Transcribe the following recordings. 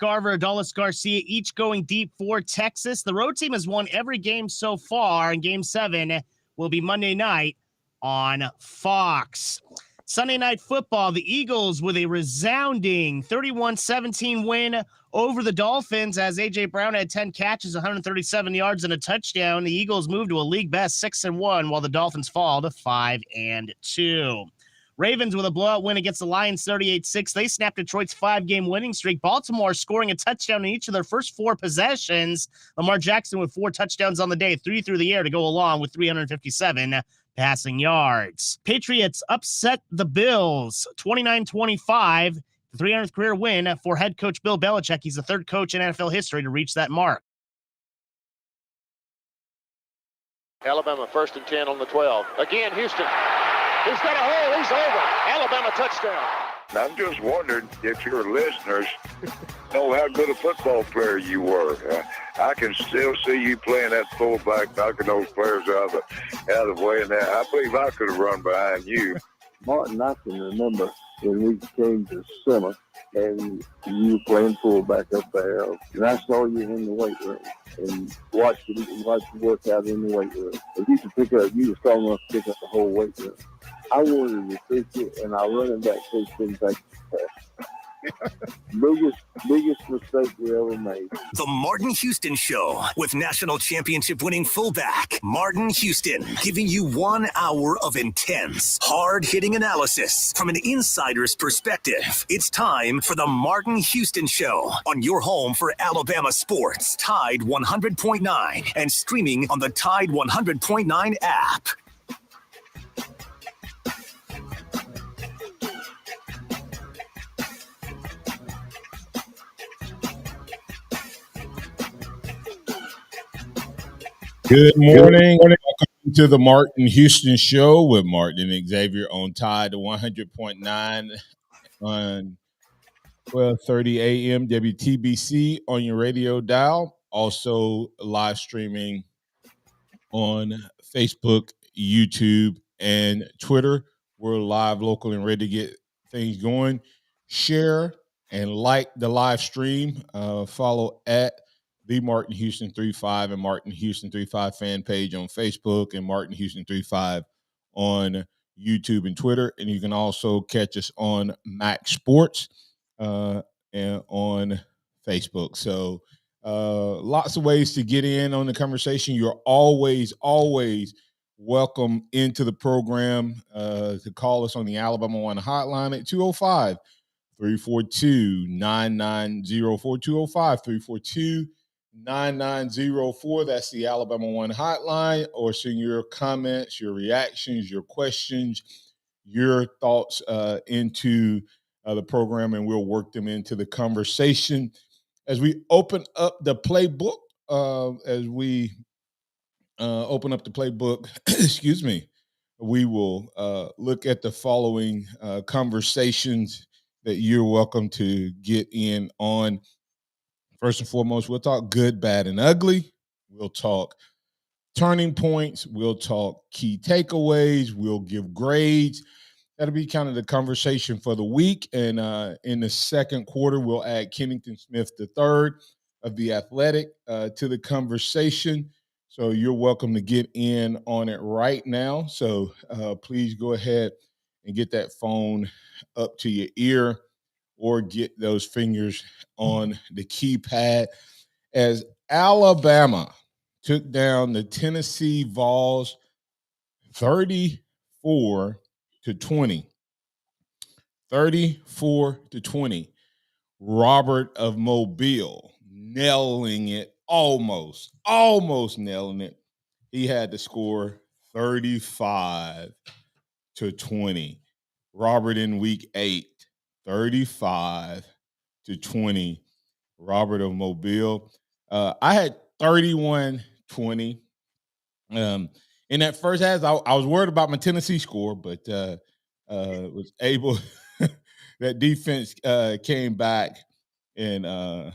Garver, Adolis Garcia, each going deep for Texas. The road team has won every game so far, and Game 7 will be Monday night on Fox. Sunday Night Football, the Eagles with a resounding 31-17 win over the Dolphins as A.J. Brown had 10 catches, 137 yards, and a touchdown. The Eagles moved to a league-best 6-1, while the Dolphins fall to 5-2. Ravens with a blowout win against the Lions 38-6. They snapped Detroit's 5-game winning streak. Baltimore scoring a touchdown in each of their first 4 possessions. Lamar Jackson with 4 touchdowns on the day, 3 through the air to go along with 357 passing yards. Patriots upset the Bills 29-25. The 300th career win for head coach Bill Belichick. He's the third coach in NFL history to reach that mark. Alabama 1st and 10 on the 12. Again, Houston. He's got a hole. He's over. Alabama touchdown. I'm just wondering if your listeners know how good a football player you were. I can still see you playing that fullback, knocking those players out of the way. And that, I believe I could have run behind you. Martin, I can remember when we came to summer and you were playing fullback up there. And I saw you in the weight room and watched you work out in the weight room. If you were strong enough to pick up the whole weight room. I wanted to fix it, and our running back coach didn't take it. biggest mistake we ever made. The Martin Houston Show with national championship winning fullback Martin Houston, giving you 1 hour of intense, hard-hitting analysis from an insider's perspective. It's time for the Martin Houston Show on your home for Alabama sports, Tide 100.9, and streaming on the Tide 100.9 app. Good morning. Welcome to the Martin Houston Show with Martin and Xavier on Tide 100.9 on 12:30 a.m. WTBC on your radio dial. Also live streaming on Facebook, YouTube, and Twitter. We're live, local, and ready to get things going. Share and like the live stream. Follow at the Martin Houston 35 and Martin Houston 35 fan page on Facebook and Martin Houston 35 on YouTube and Twitter. And you can also catch us on MaX Sports and on Facebook. So lots of ways to get in on the conversation. You're always welcome into the program to call us on the Alabama One hotline at 205-342-9904, 205-342-9904. That's the Alabama One hotline, or send your comments, your reactions, your questions, your thoughts into the program, and we'll work them into the conversation. As we open up the playbook, excuse me, we will look at the following conversations that you're welcome to get in on. First and foremost, we'll talk good, bad, and ugly. We'll talk turning points. We'll talk key takeaways. We'll give grades. That'll be kind of the conversation for the week. And in the second quarter, we'll add Kenningston Smith III of The Athletic to the conversation. So you're welcome to get in on it right now. So please go ahead and get that phone up to your ear, or get those fingers on the keypad, as Alabama took down the Tennessee Vols 34-20. 34-20. Robert of Mobile nailing it, almost nailing it. He had to score 35-20. Robert in week 8. 35-20, Robert of Mobile. I had 31-20. In that first half, I was worried about my Tennessee score, but was able. That defense came back and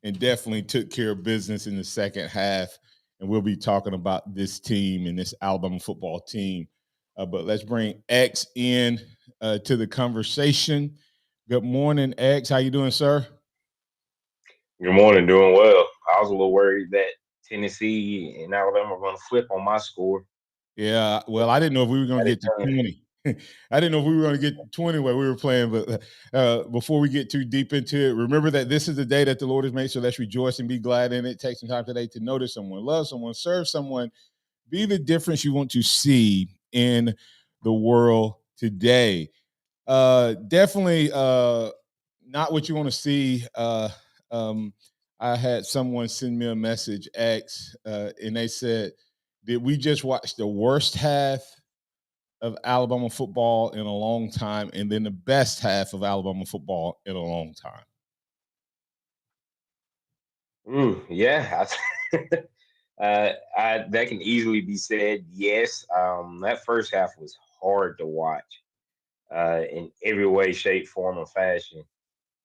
definitely took care of business in the second half. And we'll be talking about this team and this Alabama football team. But let's bring X in to the conversation. Good morning, X. How you doing, sir? Good morning, doing well. I was a little worried that Tennessee and Alabama were going to flip on my score. Yeah, well, I didn't know if we were going to get to 20. I didn't know if we were going to get to 20 where we were playing, but before we get too deep into it, remember that this is the day that the Lord has made, so let's rejoice and be glad in it. Take some time today to notice someone, love someone, serve someone, be the difference you want to see in the world today. Definitely not what you want to see. Um, I had someone send me a message, X, and they said, did we just watch the worst half of Alabama football in a long time and then the best half of Alabama football in a long time? Yeah, that can easily be said. Yes, that first half was hard to watch in every way, shape, form, or fashion.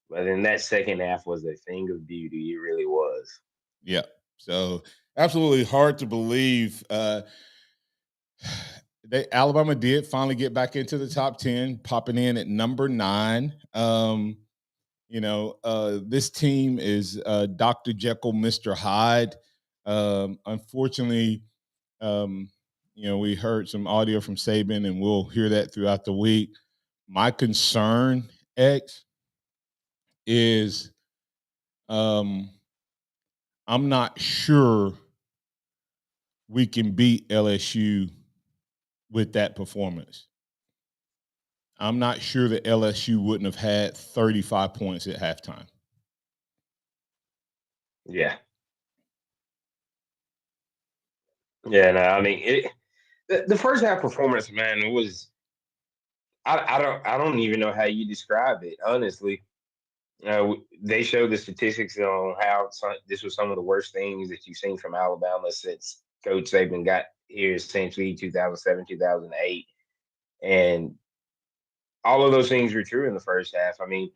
But then that second half was a thing of beauty. It really was. Yeah. So absolutely hard to believe. Alabama did finally get back into the top 10, popping in at number 9. This team is Dr. Jekyll, Mr. Hyde. Unfortunately, we heard some audio from Saban, and we'll hear that throughout the week. My concern, X, is I'm not sure we can beat LSU with that performance. I'm not sure that LSU wouldn't have had 35 points at halftime. Yeah. Yeah, no, I mean the first half performance, man, it was I don't even know how you describe it, honestly. They showed the statistics on how this was some of the worst things that you've seen from Alabama since Coach Saban got here, essentially 2007, 2008. And all of those things were true in the first half. I mean,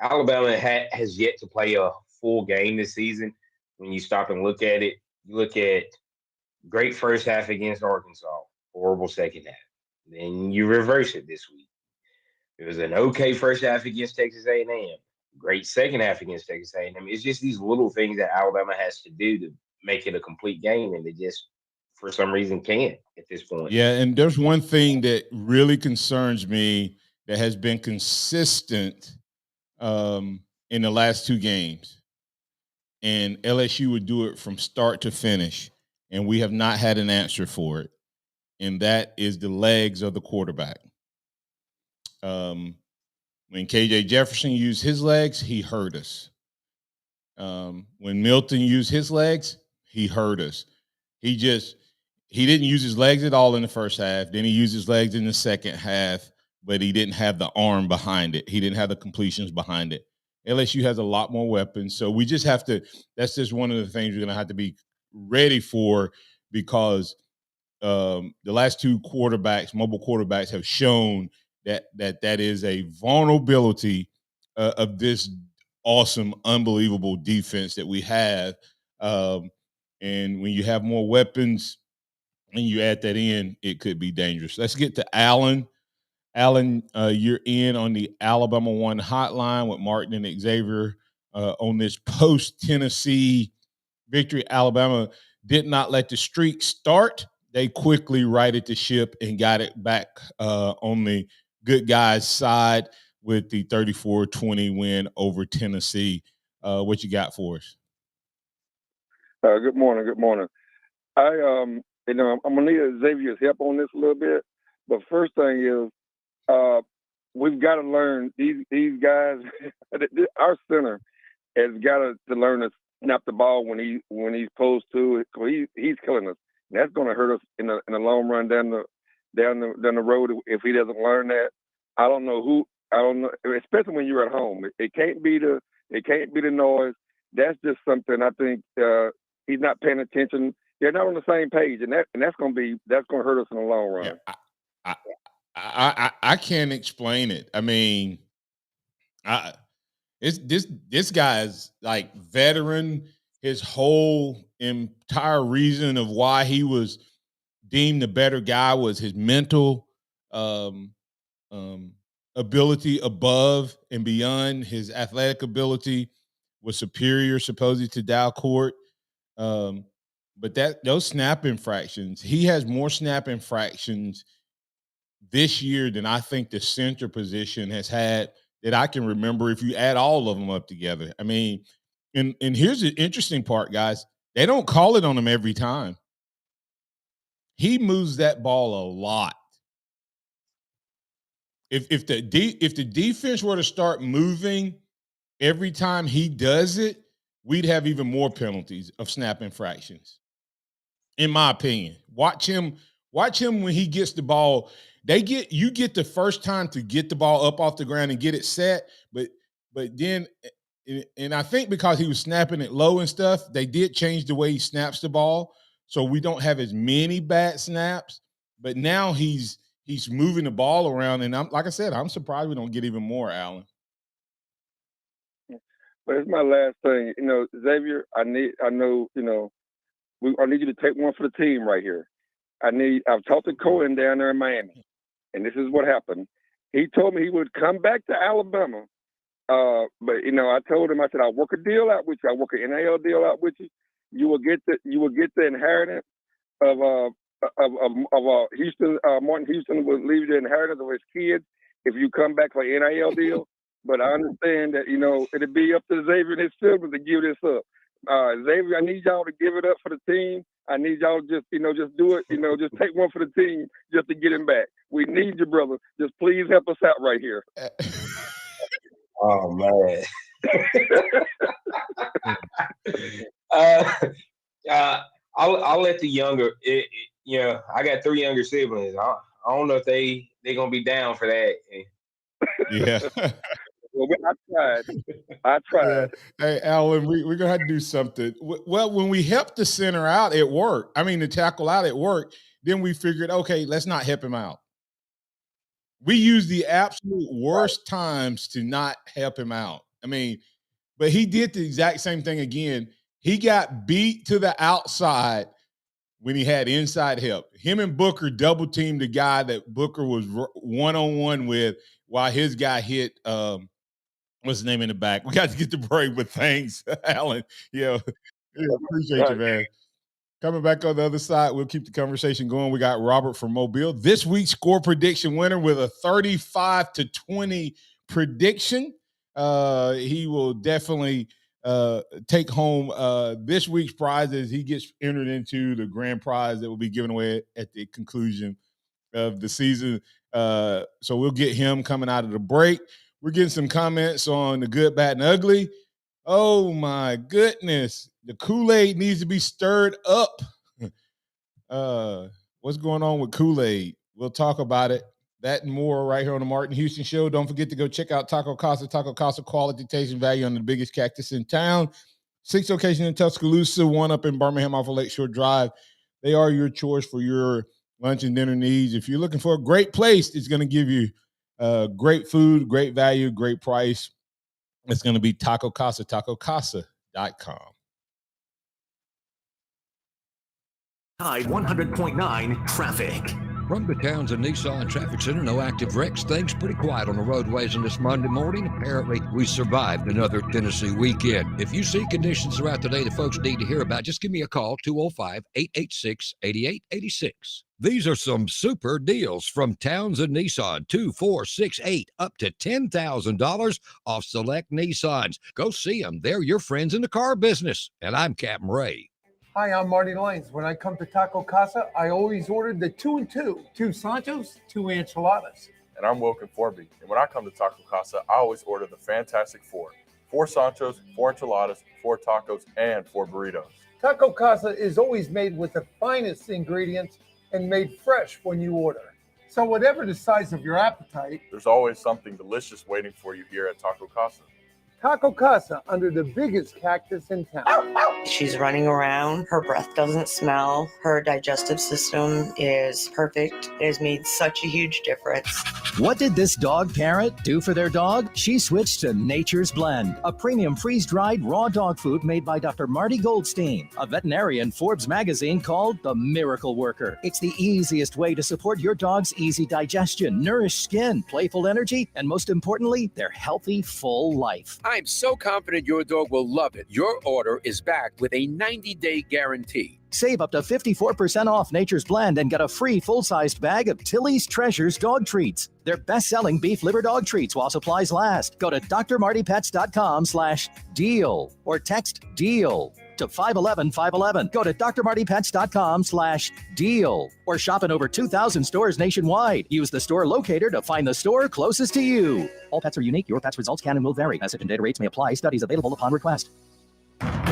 Alabama has yet to play a full game this season. When you stop and look at it, you look at great first half against Arkansas, horrible second half. Then you reverse it this week. It was an okay first half against Texas A&M. Great second half against Texas A&M. It's just these little things that Alabama has to do to make it a complete game, and they just, for some reason, can't at this point. Yeah, and there's one thing that really concerns me that has been consistent in the last 2 games, and LSU would do it from start to finish, and we have not had an answer for it, and that is the legs of the quarterback. When KJ Jefferson used his legs, he hurt us. When Milton used his legs, he hurt us. He didn't use his legs at all in the first half. Then he used his legs in the second half, but he didn't have the arm behind it. He didn't have the completions behind it. LSU has a lot more weapons, so we just have to. That's just one of the things we're going to have to be ready for, because the last 2 quarterbacks, mobile quarterbacks, have shown that is a vulnerability of this awesome, unbelievable defense that we have. And when you have more weapons and you add that in, it could be dangerous. Let's get to Allen. Allen, you're in on the Alabama One hotline with Martin and Xavier on this post-Tennessee victory. Alabama did not let the streak start. They quickly righted the ship and got it back on the good guys' side with the 34-20 win over Tennessee. What you got for us? Good morning. Good morning. I'm gonna need Xavier's help on this a little bit. But first thing is, we've got to learn these guys. Our center has got to learn to snap the ball when he's supposed to. He's killing us. And that's going to hurt us in the long run down the road if he doesn't learn that. I don't know, especially when you're at home. It can't be the noise. That's just something I think he's not paying attention. They're not on the same page, and that's going to hurt us in the long run. Yeah, I can't explain it. I mean, this guy's like veteran. His whole entire reason of why he was deemed the better guy was his mental ability above and beyond his athletic ability. was superior, supposedly, to Dalcourt. But those snap infractions, he has more snap infractions this year than I think the center position has had that I can remember if you add all of them up together. I mean, and here's the interesting part, guys. They don't call it on him every time. He moves that ball a lot. If the defense were to start moving every time he does it, we'd have even more penalties of snap infractions. In my opinion, watch him when he gets the ball. You get the first time to get the ball up off the ground and get it set, but then, and I think because he was snapping it low and stuff, they did change the way he snaps the ball, so we don't have as many bad snaps. But now he's moving the ball around, and I'm surprised we don't get even more, Allen. But it's my last thing, Xavier. I need you to take one for the team right here. I've talked to Cohen down there in Miami, and this is what happened. He told me he would come back to Alabama, but I told him, I said, I'll work a deal out with you. I'll work an NIL deal out with you. You will get the inheritance of Houston. Martin Houston will leave the inheritance of his kids if you come back for an NIL deal. But I understand that it'll be up to Xavier and his siblings to give this up. Xavier, I need y'all to give it up for the team. I need y'all to just do it. Just take one for the team just to get him back. We need you, brother. Just please help us out right here. Oh man. I'll let the younger. I got 3 younger siblings. I don't know if they gonna be down for that. Yeah. Well, I tried. Yeah. Hey, Alan, we're going to have to do something. Well, when we helped the center out, it worked. I mean, the tackle out, it worked. Then we figured, okay, let's not help him out. We used the absolute worst times to not help him out. I mean, but he did the exact same thing again. He got beat to the outside when he had inside help. Him and Booker double teamed the guy that Booker was one-on-one with while his guy hit what's his name in the back? We got to get the break, but thanks, Alan. Yeah, appreciate you, man. Coming back on the other side, we'll keep the conversation going. We got Robert from Mobile. This week's score prediction winner with a 35-20 prediction. He will definitely take home this week's prize as he gets entered into the grand prize that will be given away at the conclusion of the season. So we'll get him coming out of the break. We're getting some comments on the good, bad, and ugly. Oh, my goodness. The Kool-Aid needs to be stirred up. What's going on with Kool-Aid? We'll talk about it. That and more right here on the Martin Houston Show. Don't forget to go check out Taco Casa. Taco Casa, quality, taste, and value on the biggest cactus in town. 6 locations in Tuscaloosa, 1 up in Birmingham off of Lakeshore Drive. They are your choice for your lunch and dinner needs. If you're looking for a great place, it's going to give you great food, great value, great price. It's going to be Taco Casa, tacocasa.com. Tide 100.9 traffic. From the Townsend Nissan Traffic Center, no active wrecks. Things pretty quiet on the roadways on this Monday morning. Apparently, we survived another Tennessee weekend. If you see conditions throughout the day that folks need to hear about, just give me a call, 205-886-8886. These are some super deals from Townsend Nissan, 2, 4, 6, 8, up to $10,000 off select Nissans. Go see them. They're your friends in the car business. And I'm Captain Ray. Hi, I'm Marty Lyons. When I come to Taco Casa, I always order the 2 and 2. 2 Sanchos, 2 enchiladas. And I'm Wilkin Forby. And when I come to Taco Casa, I always order the Fantastic 4. 4 Sanchos, 4 enchiladas, 4 tacos, and 4 burritos. Taco Casa is always made with the finest ingredients and made fresh when you order. So whatever the size of your appetite, there's always something delicious waiting for you here at Taco Casa. Taco Casa, under the biggest cactus in town. She's running around. Her breath doesn't smell. Her digestive system is perfect. It has made such a huge difference. What did this dog parent do for their dog? She switched to Nature's Blend, a premium freeze-dried raw dog food made by Dr. Marty Goldstein, a veterinarian Forbes magazine called the Miracle Worker. It's the easiest way to support your dog's easy digestion, nourished skin, playful energy, and most importantly, their healthy, full life. I'm so confident your dog will love it. Your order is backed with a 90-day guarantee. Save up to 54% off Nature's Blend and get a free full-sized bag of Tilly's Treasures dog treats. They're best-selling beef liver dog treats while supplies last. Go to drmartypets.com/deal or text DEAL to 511-511. Go to drmartypets.com/deal or shop in over 2,000 stores nationwide. Use the store locator to find the store closest to you. All pets are unique. Your pet's results can and will vary. Message and data rates may apply. Studies available upon request.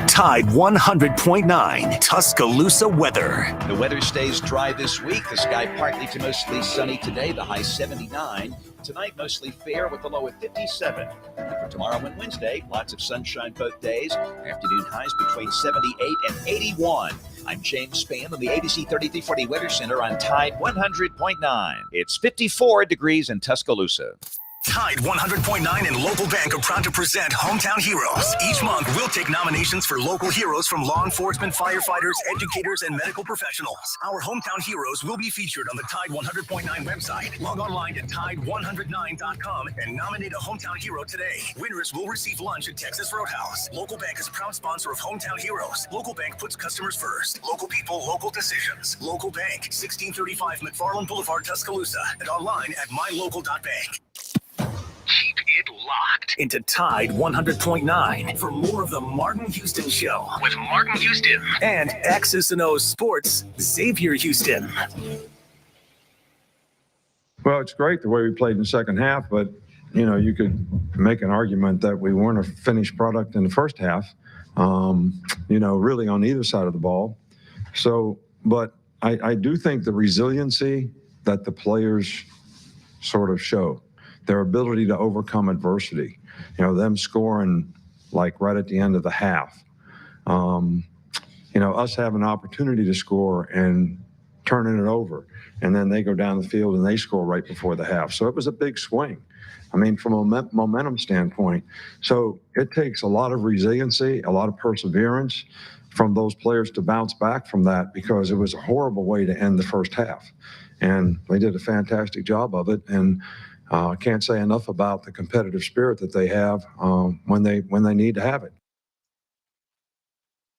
Tide 100.9 Tuscaloosa weather. The weather stays dry this week. The sky partly to mostly sunny today, the high 79. Tonight, mostly fair with the low at 57. And for tomorrow and Wednesday, lots of sunshine both days. Afternoon highs between 78 and 81. I'm James Spann on the ABC 3340 Weather Center on Tide 100.9. It's 54 degrees in Tuscaloosa. Tide 100.9 and Local Bank are proud to present Hometown Heroes. Each month, we'll take nominations for local heroes from law enforcement, firefighters, educators, and medical professionals. Our Hometown Heroes will be featured on the Tide 100.9 website. Log online to Tide109.com and nominate a Hometown Hero today. Winners will receive lunch at Texas Roadhouse. Local Bank is a proud sponsor of Hometown Heroes. Local Bank puts customers first. Local people, local decisions. Local Bank, 1635 McFarland Boulevard, Tuscaloosa, and online at mylocal.bank. Keep it locked into Tide 100.9 for more of the Martin Houston Show with Martin Houston and X's and O's Sports, Xavier Houston. Well, it's great the way we played in the second half, but, you could make an argument that we weren't a finished product in the first half, really on either side of the ball. So, but I do think the resiliency that the players sort of show, their ability to overcome adversity, them scoring like right at the end of the half, us having an opportunity to score and turning it over, and then they go down the field and they score right before the half. So it was a big swing. From a momentum standpoint. So it takes a lot of resiliency, a lot of perseverance from those players to bounce back from that, because it was a horrible way to end the first half. And they did a fantastic job of it. And I can't say enough about the competitive spirit that they have when they need to have it.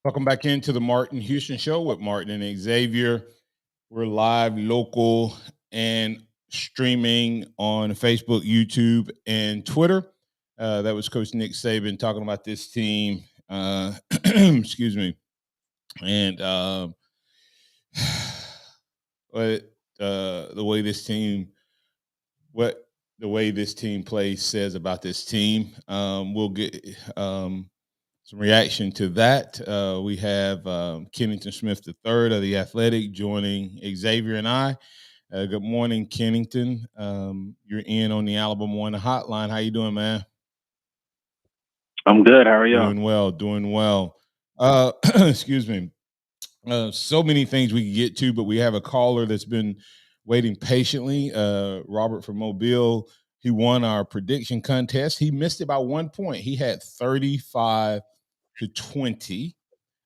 Welcome back into the Martin Houston Show with Martin and Xavier. We're live, local, and streaming on Facebook, YouTube, and Twitter. That was Coach Nick Saban talking about this team. Excuse me. And the way this team plays says about this team. We'll get some reaction to that. We have Kenningston Smith III of The Athletic joining Xavier and I. Good morning, Kenningston. You're in on the Alabama One hotline. How you doing, man? I'm good. How are you? Doing well. Excuse me. So many things we can get to, but we have a caller that's been waiting patiently. Robert from Mobile. He won our prediction contest. He missed it by 1 point. He had 35-20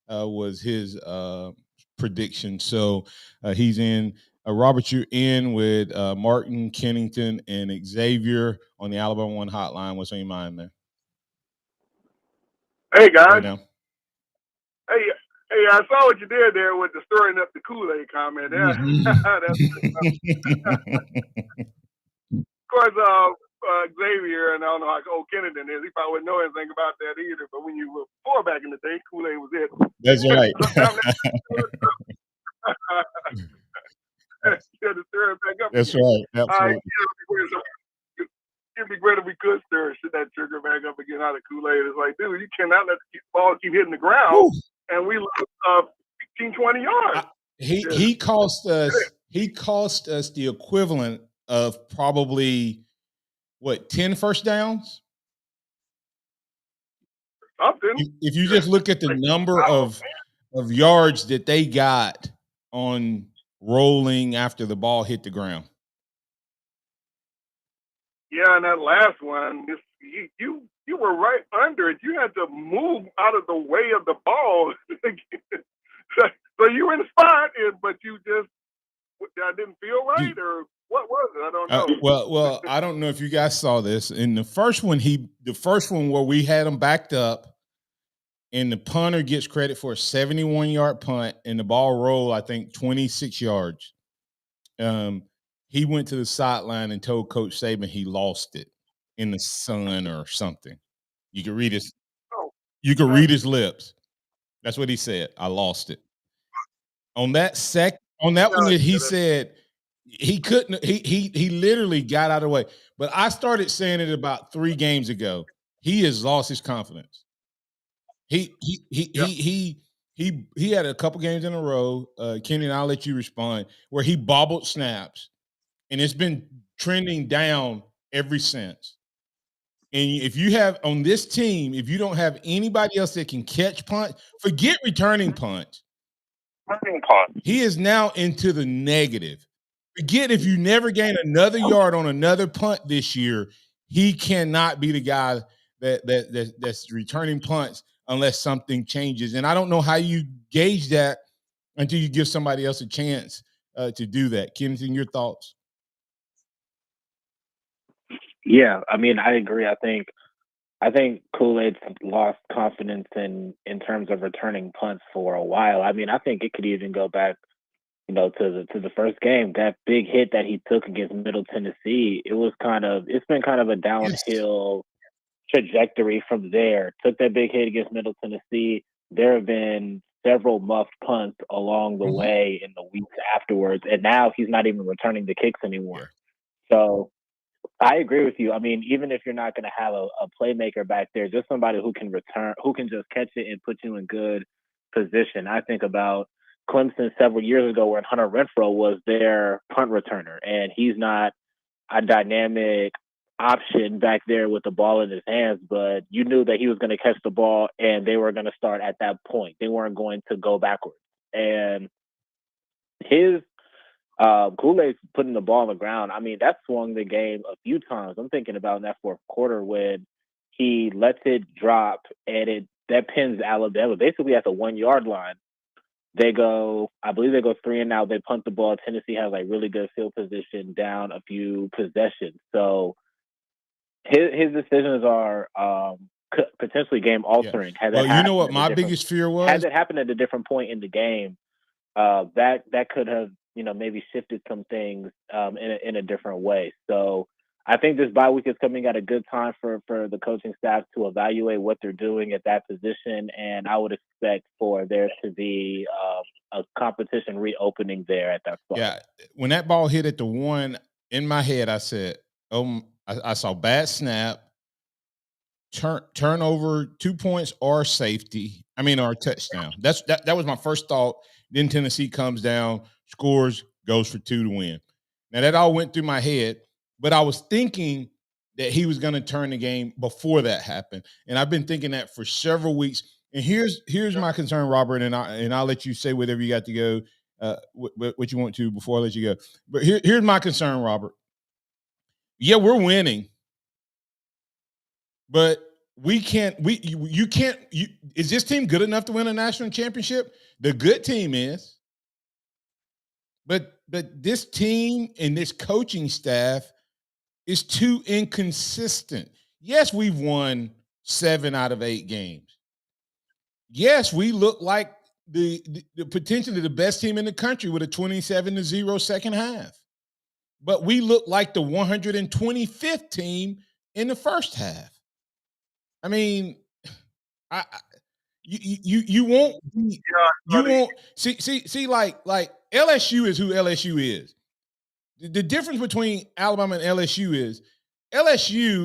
was his prediction. So he's in. Robert, you're in with Martin, Kenningston, and Xavier on the Alabama One hotline. What's on your mind, man? Hey, guys. Hey, I saw what you did there with the stirring up the Kool-Aid comment. Of course, Xavier, and I don't know how old Kenningston is. He probably wouldn't know anything about that either. But when you were before back in the day, Kool-Aid was it. That's right. To stir it back up. That's right. Absolutely. It'd be great if we could stir that sugar back up again out of Kool-Aid. It's like, dude, you cannot let the ball keep hitting the ground. Woo. And we lost 15, 20 yards. He cost us the equivalent of probably 10 first downs? something. If you just look at the number of yards that they got on rolling after the ball hit the ground. Yeah, and that last one, you were right under it. You had to move out of the way of the ball. So you were in the spot, but you just didn't feel right, or what was it? I don't know. Well, I don't know if you guys saw this. In the first one, where we had him backed up, and the punter gets credit for a 71-yard punt, and the ball rolled, I think, 26 yards. He went to the sideline and told Coach Saban he lost it in the sun or something. You could read his read his lips. That's what he said. I lost it. On that one that he said he couldn't, he literally got out of the way. But I started saying it about 3 games ago. He has lost his confidence. He had a couple games in a row. Kenny, and I'll let you respond, where he bobbled snaps, and it's been trending down ever since. And if you have on this team, if you don't have anybody else that can catch punt, forget returning punts. He is now into the negative. Forget if you never gain another yard on another punt this year, he cannot be the guy that's returning punts unless something changes. And I don't know how you gauge that until you give somebody else a chance to do that. Kenningston, your thoughts? Yeah, I mean, I agree. I think Kool-Aid's lost confidence in terms of returning punts for a while. I mean, I think it could even go back, to the first game. That big hit that he took against Middle Tennessee, it's been kind of a downhill trajectory from there. Took that big hit against Middle Tennessee. There have been several muffed punts along the way in the weeks afterwards, and now he's not even returning the kicks anymore. So I agree with you. I mean, even if you're not going to have a playmaker back there, just somebody who can return, who can just catch it and put you in good position. I think about Clemson several years ago when Hunter Renfrow was their punt returner, and he's not a dynamic option back there with the ball in his hands, but you knew that he was going to catch the ball and they were going to start at that point. They weren't going to go backwards. And his Kool-Aid's putting the ball on the ground. I mean, that swung the game a few times. I'm thinking about in that fourth quarter when he lets it drop and that pins Alabama basically at the 1-yard line. I believe they go 3 and out. They punt the ball. Tennessee has really good field position down a few possessions. So his decisions are potentially game altering. Well, you know what my biggest fear was? Had it happened at a different point in the game, that could have maybe shifted some things in a different way. So I think this bye week is coming at a good time for the coaching staff to evaluate what they're doing at that position, and I would expect for there to be a competition reopening there at that spot. Yeah, when that ball hit at the 1, in my head I said, I saw bad snap, turnover, 2 points or safety. Or touchdown. That was my first thought. Then Tennessee comes down, scores, goes for 2 to win. Now that all went through my head, but I was thinking that he was going to turn the game before that happened, and I've been thinking that for several weeks. And here's my concern, Robert, and I'll let you say whatever you got to go, what you want to before I let you go. But here's my concern, Robert. Yeah, we're winning, but is this team good enough to win a national championship? The good team is, but this team and this coaching staff is too inconsistent. Yes, we've won 7 out of 8 games. Yes, we look like the potentially the best team in the country with a 27-0 second half. But we look like the 125th team in the first half. I mean, you won't see like LSU is who LSU is. The difference between Alabama and LSU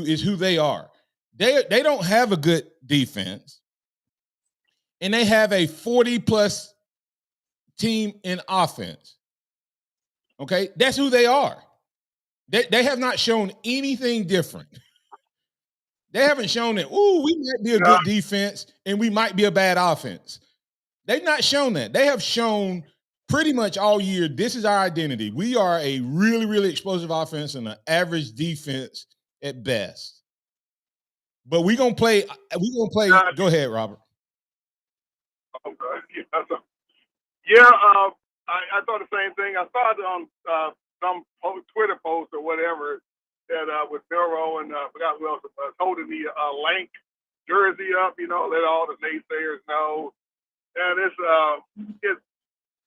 is who they are. They don't have a good defense, and they have a 40+ team in offense. Okay, that's who they are. They have not shown anything different. They haven't shown that, we might be a good defense and we might be a bad offense. They've not shown that. They have shown pretty much all year, this is our identity. We are a really, really explosive offense and an average defense at best. But we're going to play. Go ahead, Robert. Okay. Yeah, I thought the same thing. I saw it on some Twitter post or whatever that with Miro and I forgot who else was holding the Lank jersey up, let all the naysayers know. And it's the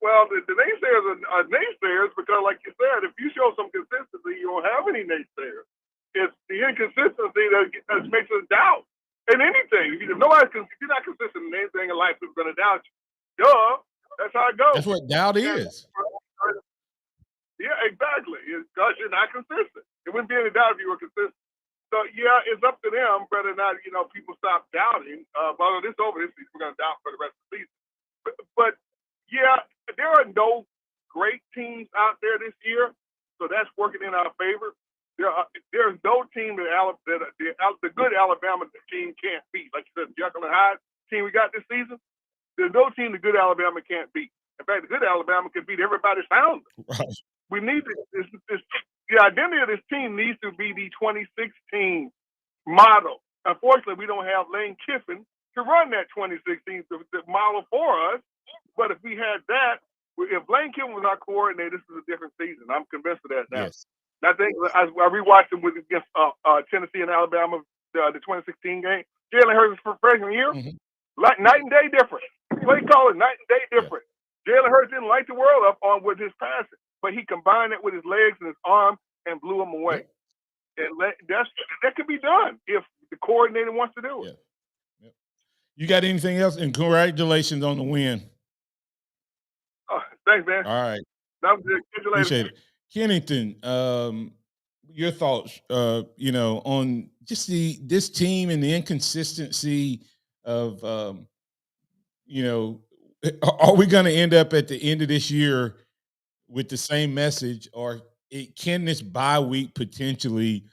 naysayers are naysayers because, like you said, if you show some consistency, you won't have any naysayers. It's the inconsistency that makes us doubt in anything. If you're not consistent in anything in life, people are going to doubt you. Duh. That's how it goes. That's what doubt is. Yeah, exactly. It's because you're not consistent. It wouldn't be any doubt if you were consistent. So, yeah, it's up to them whether or not, people stop doubting. Well, this over this season, we're going to doubt for the rest of the season. But yeah, there are no great teams out there this year, so that's working in our favor. There's no team that the good Alabama team can't beat. Like you said, Jekyll and Hyde team we got this season, there's no team the good Alabama can't beat. In fact, the good Alabama can beat everybody soundly. Right. We need the identity of this team needs to be the 2016 model. Unfortunately, we don't have Lane Kiffin to run that 2016 model for us. But if we had that, if Lane Kiffin was our coordinator, this is a different season. I'm convinced of that now. Yes. I think I rewatched him against Tennessee and Alabama, the 2016 game. Jalen Hurts' freshman year, like night and day difference. Play calling night and day difference. Yeah. Jalen Hurts didn't light the world up on with his passing, but he combined it with his legs and his arm and blew him away. Yeah. And that could be done if the coordinator wants to do it. Yeah. You got anything else? And congratulations on the win. Oh, thanks, man. All right. That was good. Catch you later. Appreciate it. Kennington, your thoughts, on just this team and the inconsistency of, are we going to end up at the end of this year with the same message, or can this bye week potentially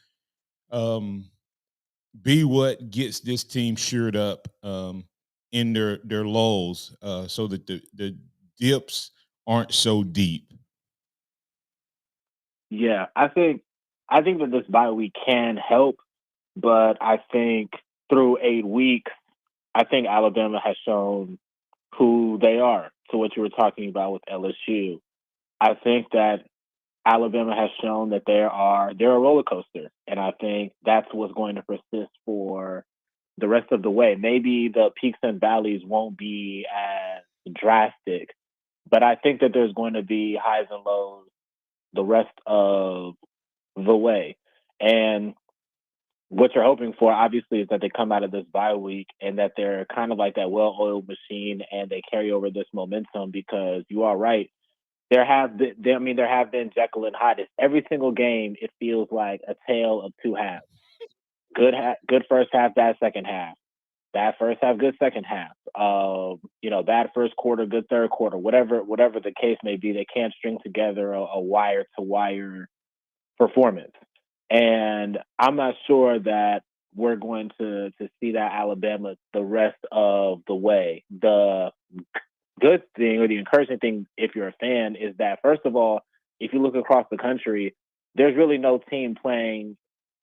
be what gets this team shored up in their lulls so that the dips aren't so deep? Yeah, I think that this bye week can help, but I think through 8 weeks, I think Alabama has shown who they are. To what you were talking about with LSU, I think that Alabama has shown that they're a roller coaster, and I think that's what's going to persist for the rest of the way. Maybe the peaks and valleys won't be as drastic, but I think that there's going to be highs and lows the rest of the way. And what you're hoping for, obviously, is that they come out of this bye week and that they're kind of like that well-oiled machine and they carry over this momentum, because you are right. There have been Jekyll and Hyde. Every single game, it feels like a tale of two halves. Good first half, bad second half. Bad first half, good second half. Bad first quarter, good third quarter. Whatever the case may be, they can't string together a wire-to-wire performance. And I'm not sure that we're going to see that Alabama the rest of the way. The good thing, or the encouraging thing, if you're a fan, is that, first of all, if you look across the country, there's really no team playing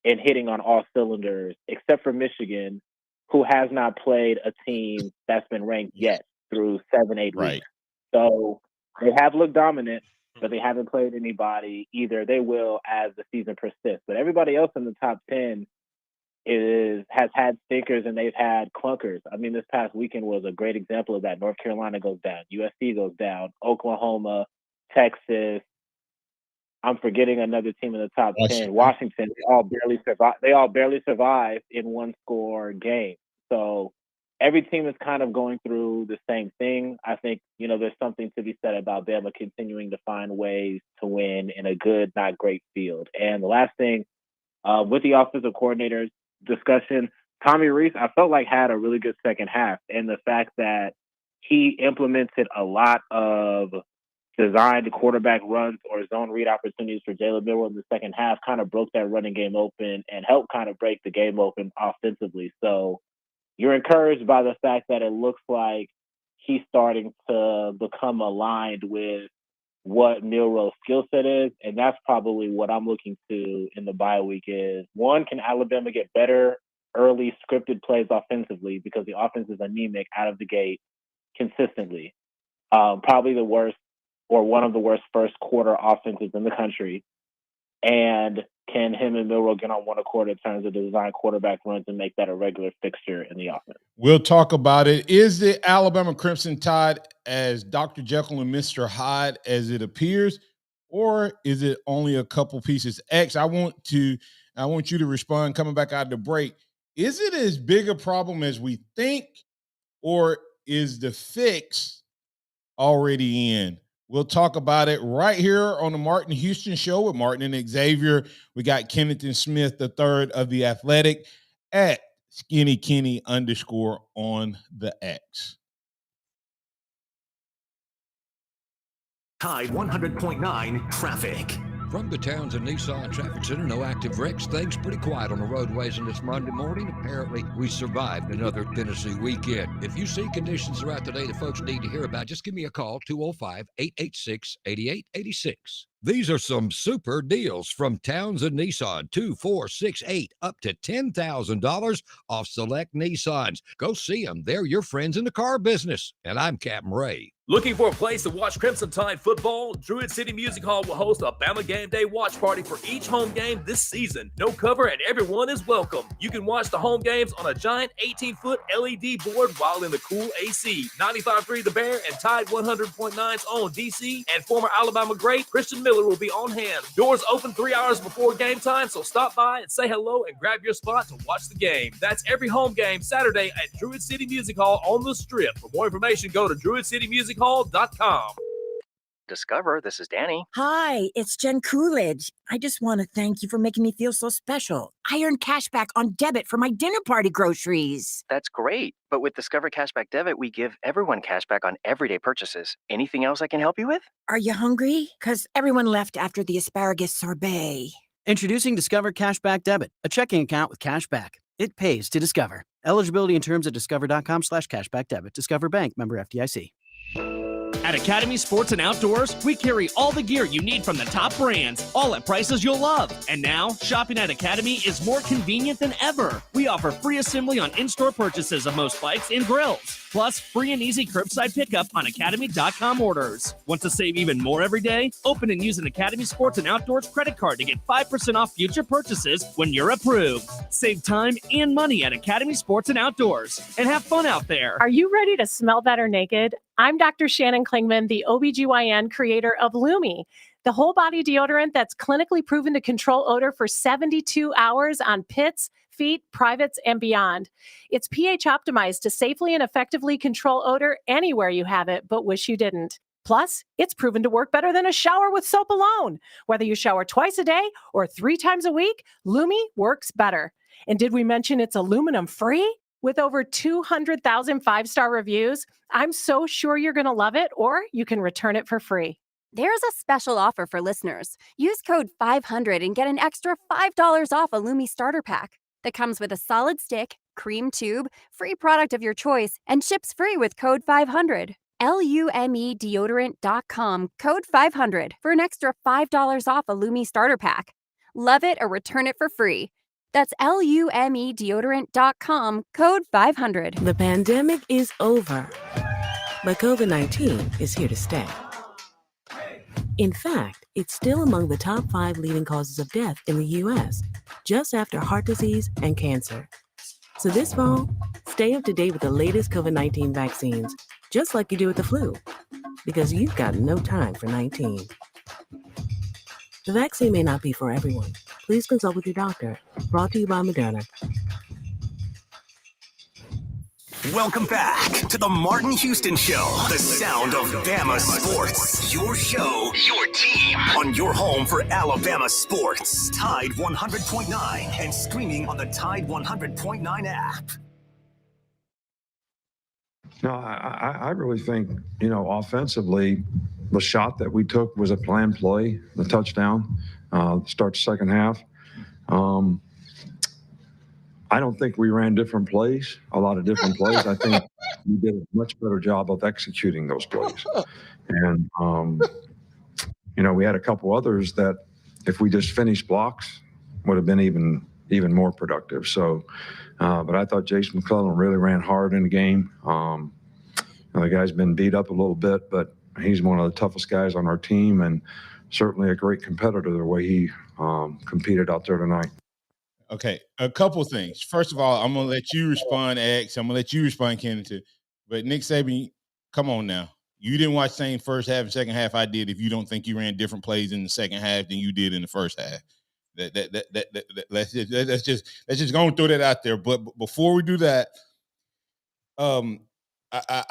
and hitting on all cylinders except for Michigan, who has not played a team that's been ranked yet through 7-8 weeks. So they have looked dominant, but they haven't played anybody either. They will as the season persists. But everybody else in the top 10 has had stinkers and they've had clunkers. I mean, this past weekend was a great example of that. North Carolina goes down, USC goes down, Oklahoma, Texas. I'm forgetting another team in the top 10. Washington. They all barely survived in one-score game. So every team is kind of going through the same thing. I think, there's something to be said about Bama continuing to find ways to win in a good, not great field. And the last thing, with the offensive coordinators discussion, Tommy Rees, I felt like had a really good second half. And the fact that he implemented a lot of designed quarterback runs or zone read opportunities for Jalen Milroe in the second half kind of broke that running game open and helped kind of break the game open offensively. So you're encouraged by the fact that it looks like he's starting to become aligned with what Milroe's skill set is, and that's probably what I'm looking to in the bye week is, one, can Alabama get better early scripted plays offensively because the offense is anemic out of the gate consistently. Probably the worst or one of the worst first quarter offenses in the country. And can him and Milroe get on one accord in terms of the design quarterback runs and make that a regular fixture in the offense? We'll talk about it. Is the Alabama Crimson Tide as Dr. Jekyll and Mr. Hyde as it appears, or is it only a couple pieces? X, I want you to respond coming back out of the break. Is it as big a problem as we think, or is the fix already in? We'll talk about it right here on the Martin Houston Show with Martin and Xavier. We got Kenningston Smith, the third of The Athletic, at Skinny Kenny _ on the X. Tide 100.9 traffic. From the Townsend Nissan Traffic Center, no active wrecks. Things pretty quiet on the roadways on this Monday morning. Apparently, we survived another Tennessee weekend. If you see conditions throughout the day that folks need to hear about, just give me a call, 205-886-8886. These are some super deals from Townsend Nissan, 2, 4, 6, 8, up to $10,000 off select Nissans. Go see them. They're your friends in the car business. And I'm Captain Ray. Looking for a place to watch Crimson Tide football? Druid City Music Hall will host a Bama Game Day watch party for each home game this season. No cover and everyone is welcome. You can watch the home games on a giant 18-foot LED board while in the cool AC. 95.3 The Bear and Tide 100.9's own DC and former Alabama great Christian Miller will be on hand. Doors open 3 hours before game time, so stop by and say hello and grab your spot to watch the game. That's every home game Saturday at Druid City Music Hall on the Strip. For more information, go to druidcitymusichall.com. Discover, this is Danny. Hi, it's Jen Coolidge. I just want to thank you for making me feel so special. I earned cash back on debit for my dinner party groceries. That's great. But with Discover Cashback Debit, we give everyone cash back on everyday purchases. Anything else I can help you with? Are you hungry? Because everyone left after the asparagus sorbet. Introducing Discover Cashback Debit, a checking account with cash back. It pays to Discover. Eligibility and terms at discover.com/cashbackdebit. Discover Bank, member FDIC. At Academy Sports and Outdoors, we carry all the gear you need from the top brands, all at prices you'll love. And now, shopping at Academy is more convenient than ever. We offer free assembly on in-store purchases of most bikes and grills, plus free and easy curbside pickup on academy.com orders. Want to save even more every day? Open and use an Academy Sports and Outdoors credit card to get 5% off future purchases when you're approved. Save time and money at Academy Sports and Outdoors, and have fun out there. Are you ready to smell better naked? I'm Dr. Shannon Klingman, the OBGYN creator of Lumi, the whole body deodorant that's clinically proven to control odor for 72 hours on pits, feet, privates, and beyond. It's pH optimized to safely and effectively control odor anywhere you have it, but wish you didn't. Plus, it's proven to work better than a shower with soap alone. Whether you shower twice a day or 3 times a week, Lumi works better. And did we mention it's aluminum free? With over 200,000 5-star reviews, I'm so sure you're going to love it, or you can return it for free. There's a special offer for listeners. Use code 500 and get an extra $5 off a Lumi starter pack that comes with a solid stick, cream tube, free product of your choice, and ships free with code 500. LUME deodorant.com, code 500 for an extra $5 off a Lumi starter pack. Love it or return it for free. That's LUME deodorant.com, code 500. The pandemic is over, but COVID-19 is here to stay. In fact, it's still among the top 5 leading causes of death in the U.S., just after heart disease and cancer. So this fall, stay up to date with the latest COVID-19 vaccines, just like you do with the flu, because you've got no time for 19. The vaccine may not be for everyone. Please consult with your doctor. Brought to you by Moderna. Welcome back to the Martin Houston Show, the sound of Bama sports. Your show, your team, on your home for Alabama sports. Tide 100.9 and streaming on the Tide 100.9 app. No, I really think, offensively, The shot that we took was a planned play, the touchdown, start the second half. I don't think we ran different plays, a lot of different plays. I think we did a much better job of executing those plays. And, we had a couple others that if we just finished blocks would have been even more productive. So, but I thought Jason McClellan really ran hard in the game. The guy's been beat up a little bit, but he's one of the toughest guys on our team and certainly a great competitor the way he competed out there tonight. Okay, a couple things. First of all, I'm going to let you respond, X. I'm going to let you respond, Kenningston. But Nick Saban, come on now. You didn't watch the same first half and second half I did if you don't think you ran different plays in the second half than you did in the first half. Let's just go and throw that out there. But before we do that, I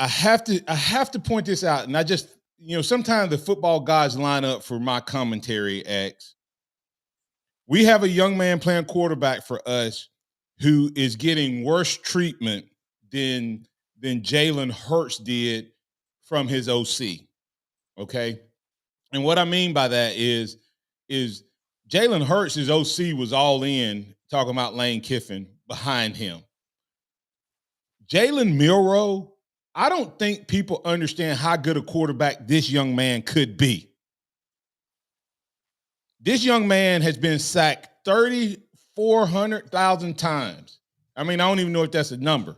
have to point this out, and I just sometimes the football guys line up for my commentary. X, we have a young man playing quarterback for us who is getting worse treatment than Jalen Hurts did from his OC. Okay, and what I mean by that is Jalen Hurts' OC was all in talking about Lane Kiffin behind him. Jalen Milroe, I don't think people understand how good a quarterback this young man could be. This young man has been sacked 3,400,000 times. I mean, I don't even know if that's a number,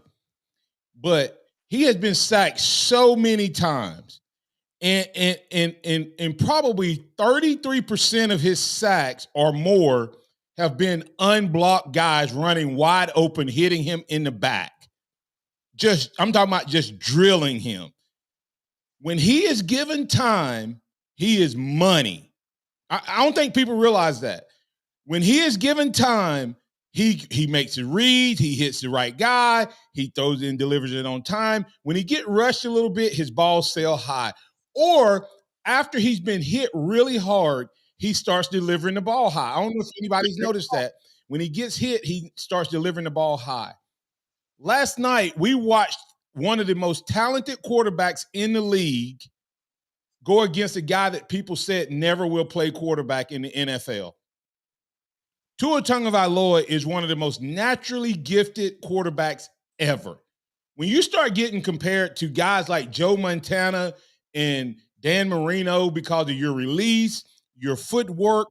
but he has been sacked so many times. And probably 33% of his sacks or more have been unblocked guys running wide open, hitting him in the back. I'm talking about just drilling him. When he is given time, he is money. I don't think people realize that. When he is given time, he makes a read, he hits the right guy, he throws it and delivers it on time. When he get rushed a little bit, his balls sail high. Or after he's been hit really hard, he starts delivering the ball high. I don't know if anybody's noticed that. When he gets hit, he starts delivering the ball high. Last night, we watched one of the most talented quarterbacks in the league go against a guy that people said never will play quarterback in the NFL. Tua Tagovailoa is one of the most naturally gifted quarterbacks ever. When you start getting compared to guys like Joe Montana and Dan Marino because of your release, your footwork,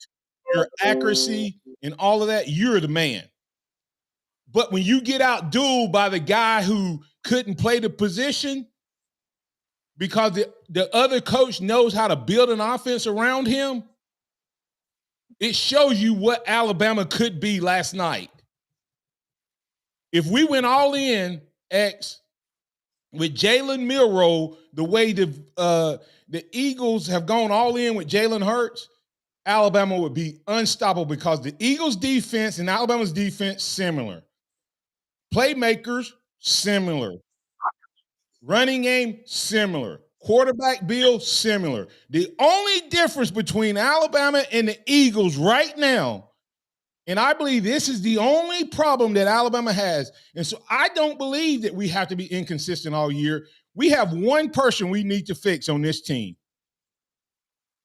your accuracy, and all of that, you're the man. But when you get outdueled by the guy who couldn't play the position because the other coach knows how to build an offense around him, it shows you what Alabama could be last night. If we went all in, X, with Jalen Milroe, the way the Eagles have gone all in with Jalen Hurts, Alabama would be unstoppable because the Eagles' defense and Alabama's defense similar. Playmakers, similar. Running game, similar. Quarterback build, similar. The only difference between Alabama and the Eagles right now, and I believe this is the only problem that Alabama has, and so I don't believe that we have to be inconsistent all year. We have one person we need to fix on this team.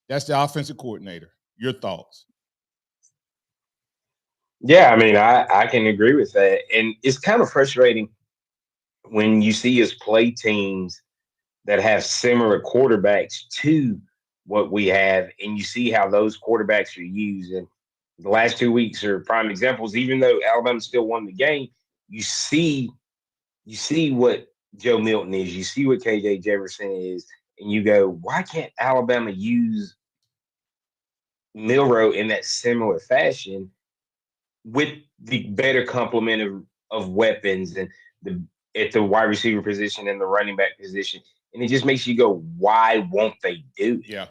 That's the offensive coordinator. Your thoughts? Yeah, I mean, I can agree with that. And it's kind of frustrating when you see us play teams that have similar quarterbacks to what we have, and you see how those quarterbacks are used. And the last 2 weeks are prime examples. Even though Alabama still won the game, you see what Joe Milton is, you see what KJ Jefferson is, and you go, why can't Alabama use Milroe in that similar fashion with the better complement of weapons and at the wide receiver position and the running back position? And it just makes you go, why won't they do it? Yeah.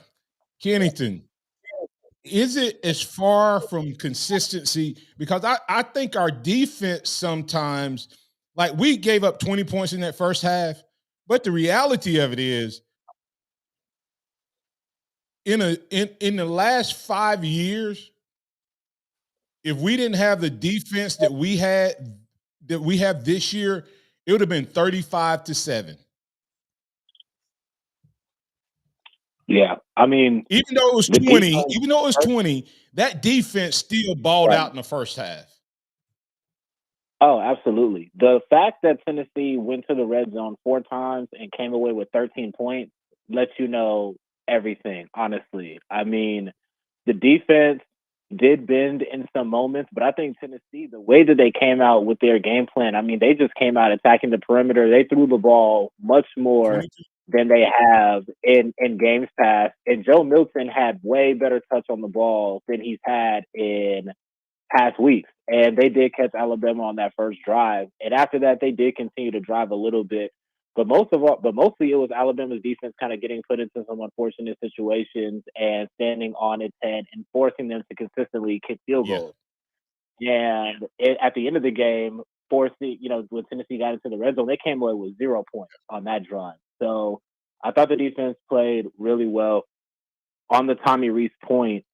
Kenningston, is it as far from consistency? Because I think our defense sometimes, like we gave up 20 points in that first half, but the reality of it is in the last 5 years, if we didn't have the defense that we have this year, it would have been 35-7. Yeah, I mean, even though it was the 20, defense. even though it was 20, that defense still balled Right. out in the first half. Oh, absolutely. The fact that Tennessee went to the red zone 4 times and came away with 13 points lets you know everything, honestly. I mean, the defense did bend in some moments, but I think Tennessee, the way that they came out with their game plan, I mean, they just came out attacking the perimeter. They threw the ball much more than they have in games past. And Joe Milton had way better touch on the ball than he's had in past weeks. And they did catch Alabama on that first drive. And after that, they did continue to drive a little bit. But mostly it was Alabama's defense kind of getting put into some unfortunate situations and standing on its head and forcing them to consistently kick field goals. And at the end of the game, when Tennessee got into the red zone, they came away with 0 points on that drive. So I thought the defense played really well. On the Tommy Rees point,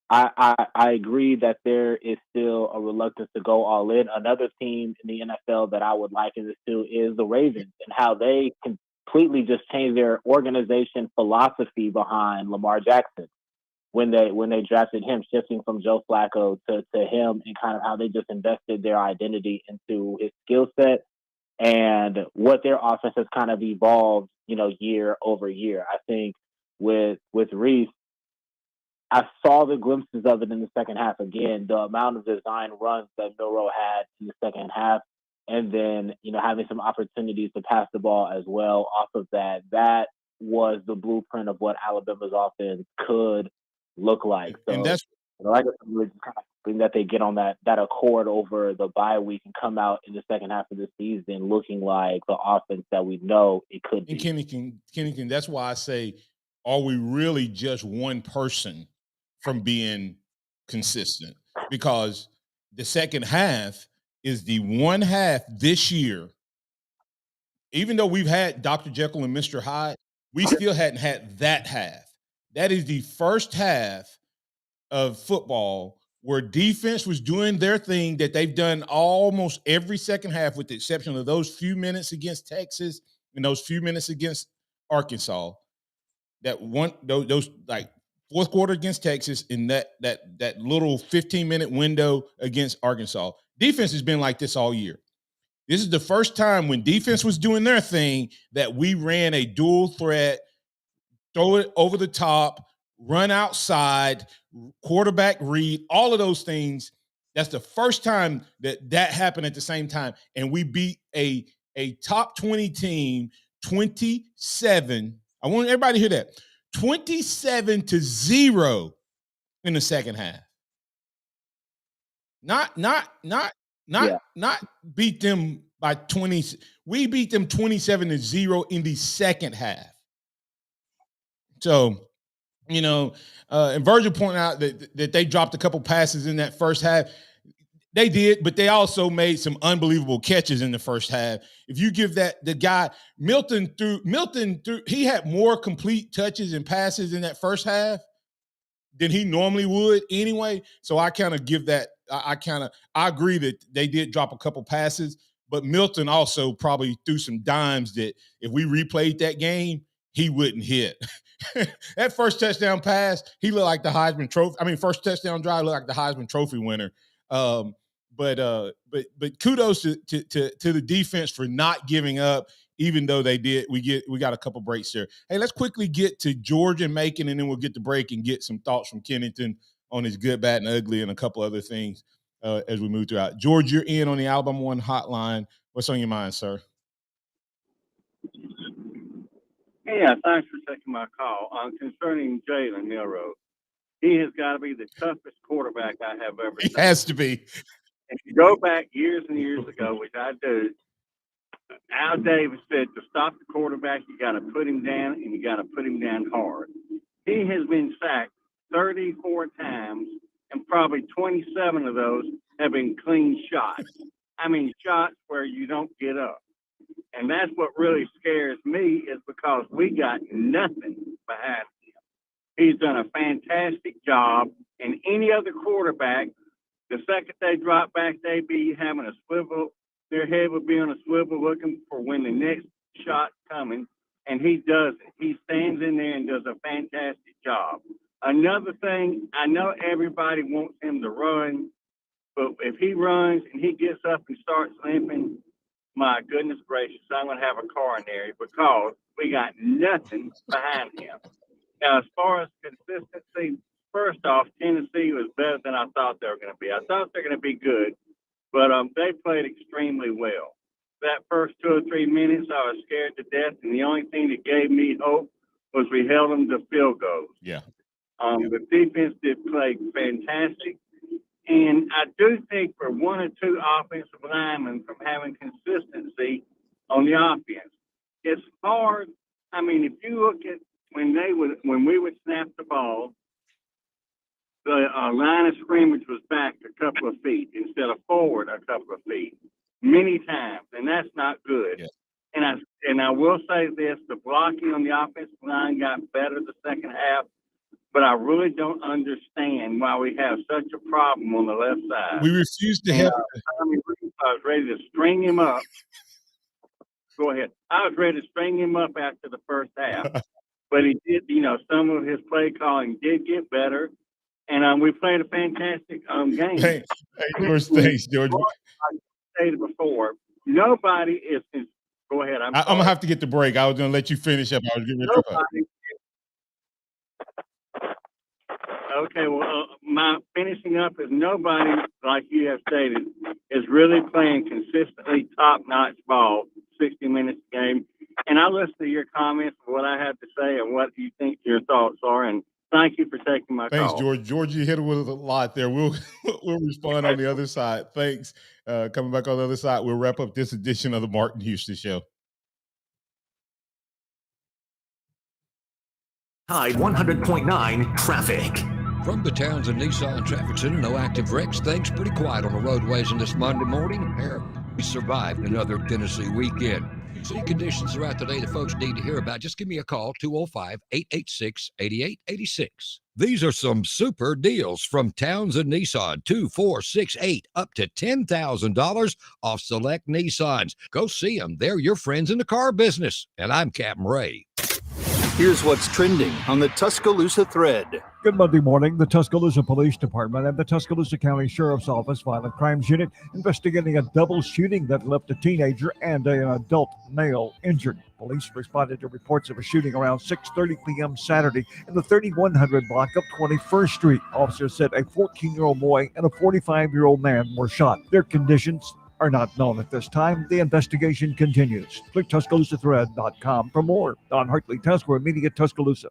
I agree that there is still a reluctance to go all in. Another team in the NFL that I would liken this to is the Ravens and how they completely just changed their organization philosophy behind Lamar Jackson when they drafted him, shifting from Joe Flacco to him, and kind of how they just invested their identity into his skill set and what their offense has kind of evolved, year over year. I think with Reese, I saw the glimpses of it in the second half again, the amount of design runs that Milroe had in the second half, and then, having some opportunities to pass the ball as well off of that. That was the blueprint of what Alabama's offense could look like. So, And that's I guess I'm really just kind of hoping that they get on that accord over the bye week and come out in the second half of the season looking like the offense that we know it could be. And Kenningston, that's why I say, are we really just one person from being consistent? Because the second half is the one half this year. Even though we've had Dr. Jekyll and Mr. Hyde, we still hadn't had that half. That is the first half of football where defense was doing their thing that they've done almost every second half, with the exception of those few minutes against Texas and those few minutes against Arkansas. Those like fourth quarter against Texas and that little 15-minute window against Arkansas. Defense has been like this all year. This is the first time when defense was doing their thing that we ran a dual threat, throw it over the top, run outside, quarterback read, all of those things. That's the first time that happened at the same time. And we beat a top 20 team 27. I want everybody to hear that. 27-0 in the second half. Not beat them by 20. We beat them 27-0 in the second half. So, and Virgil pointed out that they dropped a couple passes in that first half. They did, but they also made some unbelievable catches in the first half. If you give the guy Milton threw, he had more complete touches and passes in that first half than he normally would anyway. So I kind of give that. I agree that they did drop a couple passes, but Milton also probably threw some dimes that if we replayed that game, he wouldn't hit. That first touchdown pass, he looked like the Heisman Trophy. First touchdown drive looked like the Heisman Trophy winner. But kudos to the defense for not giving up, even though they did. We got a couple breaks there. Hey, let's quickly get to George and Macon, and then we'll get the break and get some thoughts from Kenningston on his good, bad, and ugly, and a couple other things as we move throughout. George, you're in on the Alabama One hotline. What's on your mind, sir? Yeah, thanks for taking my call. Concerning Jalen Milroe, he has got to be the toughest quarterback I have ever seen. He has to be. If you go back years and years ago, which I do, Al Davis said to stop the quarterback, you got to put him down, and you got to put him down hard. He has been sacked 34 times, and probably 27 of those have been clean shots. Shots where you don't get up. And that's what really scares me, is because we got nothing behind him. He's done a fantastic job. And any other quarterback, the second they drop back, they'd be having a swivel. Their head would be on a swivel looking for when the next shot's coming. and he does it. He stands in there and does a fantastic job. Another thing, I know everybody wants him to run, but if he runs and he gets up and starts limping, my goodness gracious, I'm going to have a coronary because we got nothing behind him. Now, as far as consistency, first off, Tennessee was better than I thought they were going to be. I thought they were going to be good, but they played extremely well. That first 2 or 3 minutes, I was scared to death, and the only thing that gave me hope was we held them to field goals. Yeah. The defense did play fantastic, and I do think for 1 or 2 offensive linemen from having consistency on the offense, it's hard. I mean, if you look at when we would snap the ball, the line of scrimmage was back a couple of feet instead of forward a couple of feet many times, and that's not good. Yeah. And I will say this: the blocking on the offensive line got better the second half, but I really don't understand why we have such a problem on the left side. We refuse to help. I was ready to string him up. Go ahead. I was ready to string him up after the first half. But he did, some of his play calling did get better. And we played a fantastic game. Thanks, George. Like I stated before, nobody is – go ahead. I'm going to have to get the break. I was going to let you finish up. I was getting ready to Okay, well, my finishing up is nobody, like you have stated, is really playing consistently top-notch ball, 60 minutes a game. And I listen to your comments, what I have to say, and what you think your thoughts are. And thank you for taking my call. Thanks, George. George, you hit it with a lot there. We'll respond on the other side. Thanks. Coming back on the other side, we'll wrap up this edition of the Martin Houston Show. Tide 100.9 traffic. From the Townsend Nissan Traffic Center, no active wrecks. Things pretty quiet on the roadways on this Monday morning. We survived another Tennessee weekend. City conditions throughout the day that folks need to hear about. Just give me a call, 205-886-8886. These are some super deals from Townsend Nissan, 2, 4, 6, 8, up to $10,000 off select Nissans. Go see them. They're your friends in the car business. And I'm Captain Ray. Here's what's trending on the Tuscaloosa thread. Good Monday morning. The Tuscaloosa Police Department and the Tuscaloosa County Sheriff's Office Violent Crimes Unit investigating a double shooting that left a teenager and an adult male injured. Police responded to reports of a shooting around 6:30 p.m. Saturday in the 3100 block of 21st Street. Officers said a 14-year-old boy and a 45-year-old man were shot. Their conditions are not known at this time. The investigation continues. Click TuscaloosaThread.com for more. Don Hartley, Tuscaloosa Media, Tuscaloosa.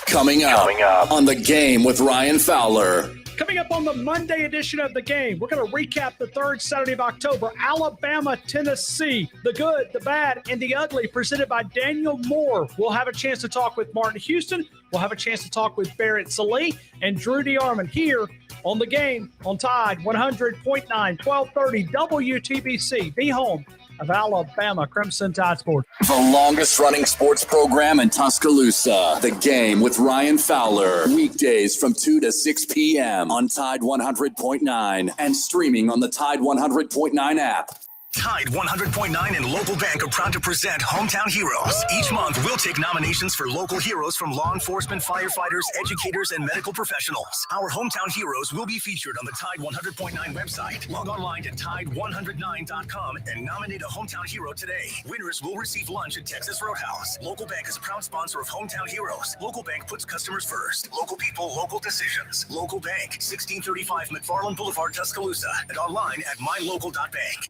Coming up on The Game with Ryan Fowler. Coming up on the Monday edition of The Game, we're going to recap the third Saturday of October, Alabama, Tennessee, the good, the bad, and the ugly, presented by Daniel Moore. We'll have a chance to talk with Martin Houston. We'll have a chance to talk with Barrett Salee and Drew DeArmond here on The Game on Tide 100.9, 1230 WTBC, the home of Alabama Crimson Tide Sports. The longest running sports program in Tuscaloosa. The Game with Ryan Fowler. Weekdays from 2 to 6 p.m. on Tide 100.9 and streaming on the Tide 100.9 app. Tide 100.9 and Local Bank are proud to present Hometown Heroes. Each month, we'll take nominations for local heroes from law enforcement, firefighters, educators, and medical professionals. Our Hometown Heroes will be featured on the Tide 100.9 website. Log online to Tide109.com and nominate a Hometown Hero today. Winners will receive lunch at Texas Roadhouse. Local Bank is a proud sponsor of Hometown Heroes. Local Bank puts customers first. Local people, local decisions. Local Bank, 1635 McFarland Boulevard, Tuscaloosa, and online at mylocal.bank.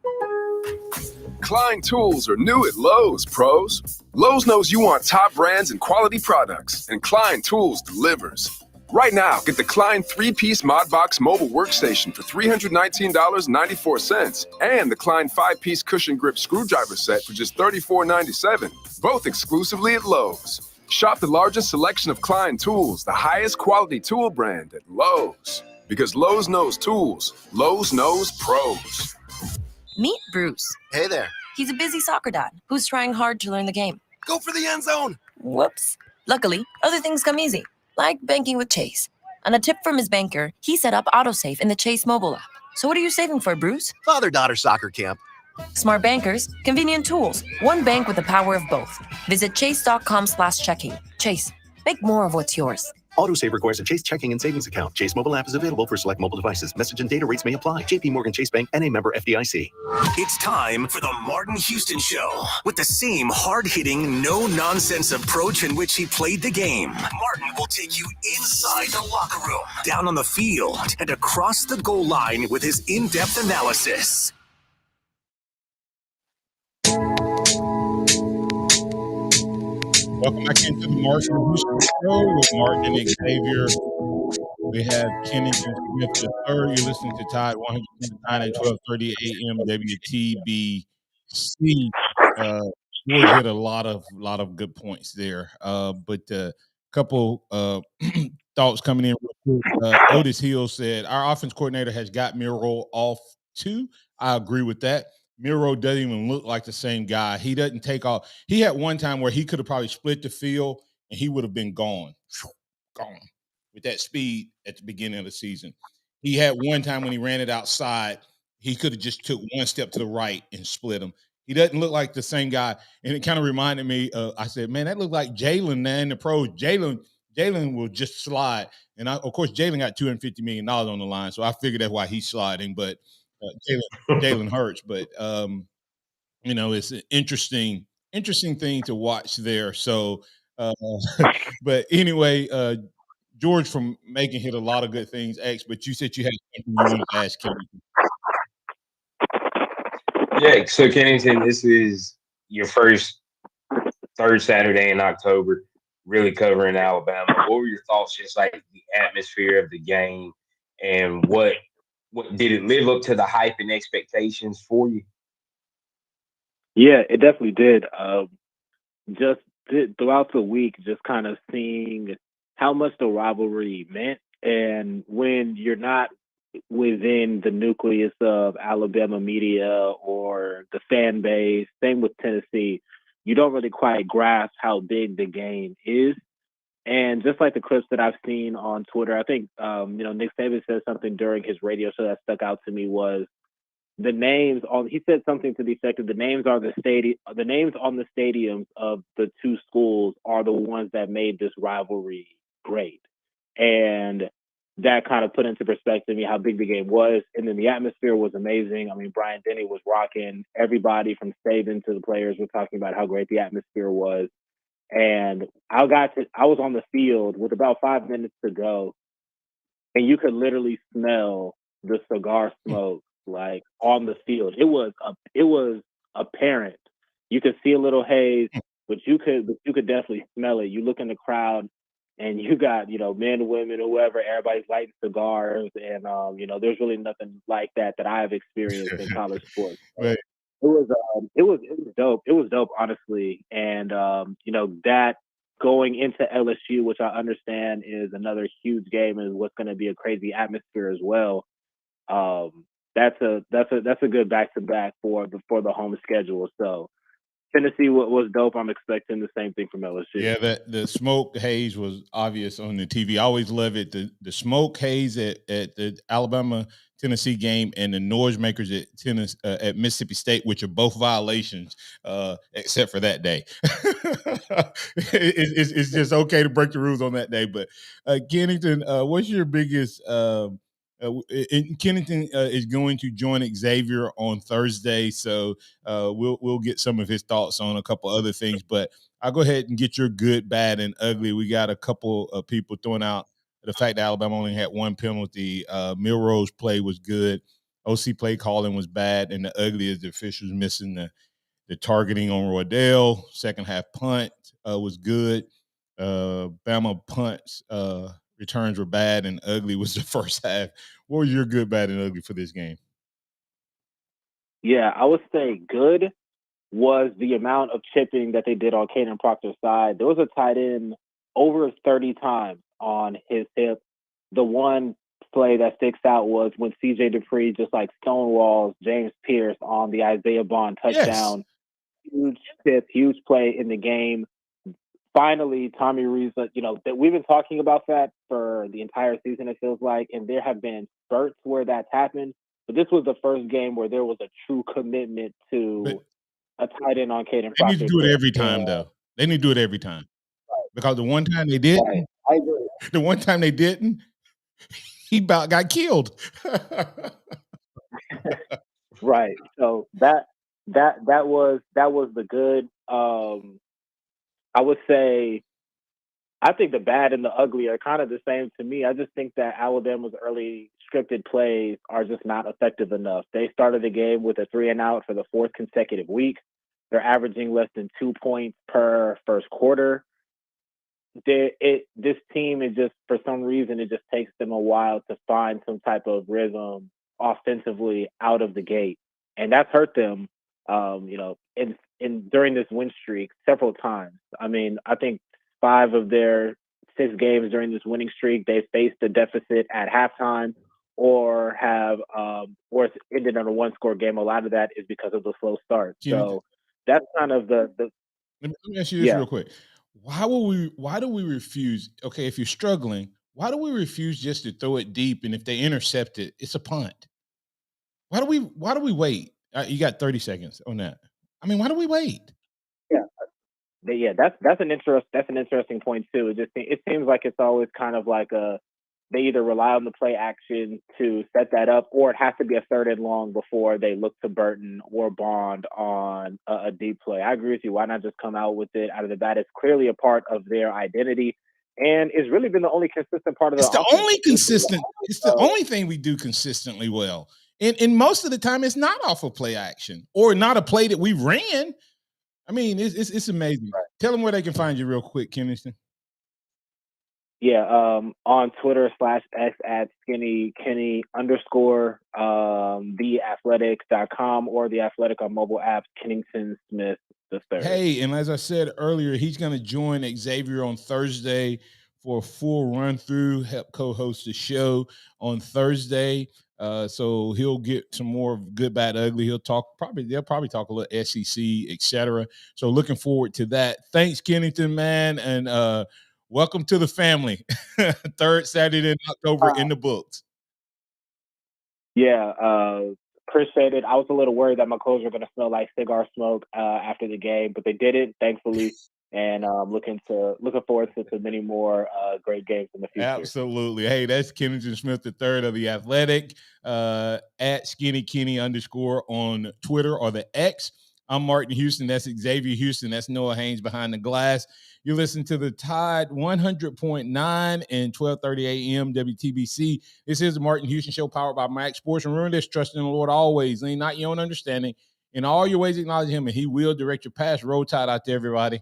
Klein tools are new at Lowe's, pros. Lowe's knows you want top brands and quality products, and Klein Tools delivers. Right now, get the Klein 3-piece ModBox mobile workstation for $319.94 and the Klein 5-piece cushion grip screwdriver set for just $34.97, both exclusively at Lowe's. Shop the largest selection of Klein tools, the highest quality tool brand at Lowe's. Because Lowe's knows tools, Lowe's knows pros. Meet Bruce. Hey there. He's a busy soccer dad who's trying hard to learn the game. Go for the end zone. Whoops. Luckily, other things come easy, like banking with Chase. On a tip from his banker, he set up AutoSave in the Chase mobile app. So what are you saving for, Bruce? Father-daughter soccer camp. Smart bankers, convenient tools, one bank with the power of both. Visit chase.com/checking. Chase, make more of what's yours. AutoSave requires a Chase checking and savings account. Chase mobile app is available for select mobile devices. Message and data rates may apply. JP Morgan Chase Bank and a member FDIC. It's time for the Martin Houston Show. With the same hard-hitting, no-nonsense approach in which he played the game, Martin will take you inside the locker room, down on the field, and across the goal line with his in-depth analysis. Welcome back into the Martin Houston Show with Martin and Xavier. We have Kenningston Smith the third. You're listening to Tide 109 and 12:30 a.m. WTBC. George hit a lot of good points there, but a couple thoughts coming in real quick. Otis Hill said our offense coordinator has got Miro off too. I agree with that. Miro doesn't even look like the same guy. He doesn't take off. He had one time where he could have probably split the field and he would have been gone with that speed at the beginning of the season. He had one time when he ran it outside, he could have just took one step to the right and split him. He doesn't look like the same guy. And it kind of reminded me, I said, man, that looked like Jalen now in the pros. Jalen will just slide. And of course, Jalen got $250 million on the line. So I figured that's why he's sliding. But Jalen hurts. But, it's an interesting thing to watch there. So, but anyway, George from Macon hit a lot of good things, X, but you said you had something you wanted to ask Kenningston. Yeah, so Kenningston, this is your third Saturday in October, really covering Alabama. What were your thoughts, just like the atmosphere of the game, and what did it live up to the hype and expectations for you? Yeah, it definitely did. Just throughout the week, just kind of seeing how much the rivalry meant. And when you're not within the nucleus of Alabama media or the fan base, same with Tennessee, you don't really quite grasp how big the game is. And just like the clips that I've seen on Twitter, I think, Nick Saban said something during his radio show that stuck out to me was the names on, he said something to the effect of the names on the stadiums of the two schools are the ones that made this rivalry great. And that kind of put into perspective how big the game was. And then the atmosphere was amazing. I mean, Brian Denny was rocking. Everybody from Saban to the players were talking about how great the atmosphere was. And I was on the field with about 5 minutes to go, and you could literally smell the cigar smoke like on the field. It was apparent. You could see a little haze, but you could definitely smell it. You look in the crowd, and you got men, women, whoever, everybody's lighting cigars, and there's really nothing like that I have experienced in college sports. Right. It was dope. It was dope, honestly, and that going into LSU, which I understand is another huge game and what's going to be a crazy atmosphere as well. That's a good back-to-back for the home schedule. So Tennessee was dope. I'm expecting the same thing from LSU. Yeah, the smoke haze was obvious on the TV. I always love it. The smoke haze at the Alabama Tennessee game and the noisemakers at Mississippi State, which are both violations, except for that day. It's just okay to break the rules on that day. But Kenningston, what's your biggest? Kenningston is going to join Xavier on Thursday, so we'll get some of his thoughts on a couple other things. But I'll go ahead and get your good, bad, and ugly. We got a couple of people throwing out the fact that Alabama only had one penalty. Milroe's play was good. OC play calling was bad, and the ugly is the officials missing the targeting on Roydell. Second half punt was good. Bama punts returns were bad, and ugly was the first half. What was your good, bad, and ugly for this game? Yeah, I would say good was the amount of chipping that they did on Caden Proctor's side. There was a tight end over 30 times on his hip. The one play that sticks out was when C.J. Dupree just like stonewalls James Pierce on the Isaiah Bond touchdown. Yes. Huge tip, huge play in the game. Finally, Tommy Rees, that we've been talking about that for the entire season, it feels like, and there have been spurts where that's happened, but this was the first game where there was a true commitment to a tight end on Caden They need Proctor. to do it every time, though. They need to do it every time. Because the one time they didn't, Right. I agree. the one time they didn't, he about got killed. Right. So that was the good. I would say I think the bad and the ugly are kind of the same to me. I just think that Alabama's early scripted plays are just not effective enough. They started the game with a 3-and-out for the 4th consecutive week. They're averaging less than 2 points per first quarter. This team is just, for some reason, it just takes them a while to find some type of rhythm offensively out of the gate. And that's hurt them, during this win streak several times. I mean, I think 5 of their 6 games during this winning streak, they faced a deficit at halftime or or it's ended on a 1-score game. A lot of that is because of the slow start. So that's kind of the Let me ask you this real quick. Why do we refuse? Okay, if you're struggling, why do we refuse just to throw it deep? And if they intercept it, it's a punt. Why do we wait? You got 30 seconds on that. I mean, why do we wait? Yeah, that's an interesting point too. It seems like it's always kind of like they either rely on the play action to set that up, or it has to be a 3rd and long before they look to Burton or Bond on a deep play. I agree with you. Why not just come out with it out of the bat? It's clearly a part of their identity, and it's really been the only consistent part of It's the only consistent. It's the only thing we do consistently well. And most of the time, it's not off of play action or not a play that we ran. I mean, it's amazing. Right. Tell them where they can find you real quick, Kenningston. Yeah, on Twitter /X at skinnykenny _ theathletics.com or The Athletic on mobile apps, Kenningston Smith III. Hey, and as I said earlier, he's going to join Xavier on Thursday for a full run through, help co-host the show on Thursday. So he'll get some more good, bad, ugly. They'll probably talk a little SEC, etc. So looking forward to that. Thanks, Kenningston, man, and welcome to the family. 3rd Saturday in October in the books. Yeah, appreciate it. I was a little worried that my clothes were going to smell like cigar smoke after the game, but they didn't, thankfully. And looking forward to many more great games in the future. Absolutely. Hey, that's Kenningston Smith III of The Athletic, at SkinnyKenny _ on Twitter or the X. I'm Martin Houston. That's Xavier Houston. That's Noah Haynes behind the glass. You listen to the Tide 100.9 and 12:30 a.m. WTBC. This is the Martin Houston Show, powered by MaX Sports. And remember this: trust in the Lord always. Lean not your own understanding. In all your ways, acknowledge Him, and He will direct your path. Roll Tide out there, everybody.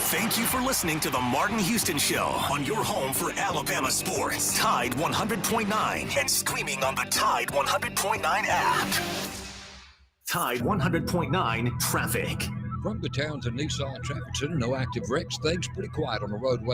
Thank you for listening to the Martin Houston Show on your home for Alabama sports. Tide 100.9 and streaming on the Tide 100.9 app. Tide 100.9 traffic. From the Townsend Nissan Traffic Center, no active wrecks. Things pretty quiet on the roadway.